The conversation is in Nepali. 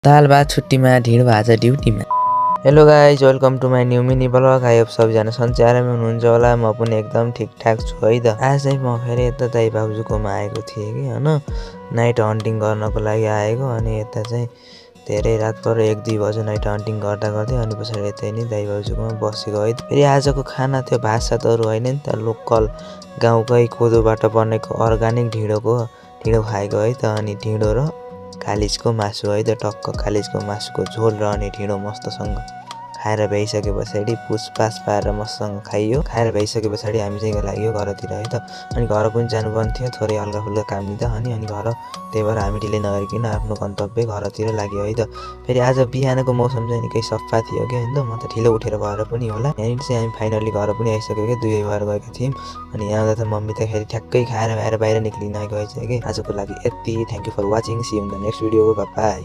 दाल भात छुट्टीमा ढिँडो भाजा ड्युटीमा। Hello guys, welcome to my new mini blog. I hope सबजना सन्चै आरामै हुनुहुन्छ होला। म पनि एकदम ठिकठाक छु है त। आज चाहिँ म फेरि यता दाइ बाबुजूकोमा आएको थिएँ कि होइन, नाइट हन्टिङ गर्नको लागि आएको। अनि यता चाहिँ धेरै रात पऱ्यो, 1-2 बज्यो नाइट हन्टिङ गर्दा गर्दै। अनि पछाडि यतै नि दाइ बाबुजूकोमा बसेको है। फेरि आजको खाना थियो भात सात अरू होइन नि त, लोकल गाउँकै कोदोबाट बनेको अर्ग्यानिक ढिँडो खाएको है त। अनि ढिँडो र कालिजको मासु है त, टक्क कालिजको मासुको झोल र अनि ढिँडो मस्तसँग खाएर भ्याइसके पछाडि पुसपास पारेर मस्तसँग खाइयो। खाएर भ्याइसके पछाडि हामी चाहिँ लाग्यो घरतिर है त। अनि घर पनि जानुपर्ने थियो, थोरै हल्का फुल्का काम लिँदा अनि घर, त्यही भएर हामी ढिलै नगरिकन आफ्नो गन्तव्य घरतिर लाग्यो है त। फेरि आज बिहानको मौसम चाहिँ निकै सफा थियो क्या होइन त, म त ढिलो उठेर भएर पनि होला। यहाँनिर चाहिँ हामी फाइनल्ली घर पनि आइसक्यो क्या, 2 भएर गएका थियौँ। अनि यहाँ आउँदा त मम्मी त फेरि ठ्याक्कै खाएर भएर बाहिर निक्लिन गएछ कि। आजको लागि यति। Thank you for watching, see you in the next video, bye by.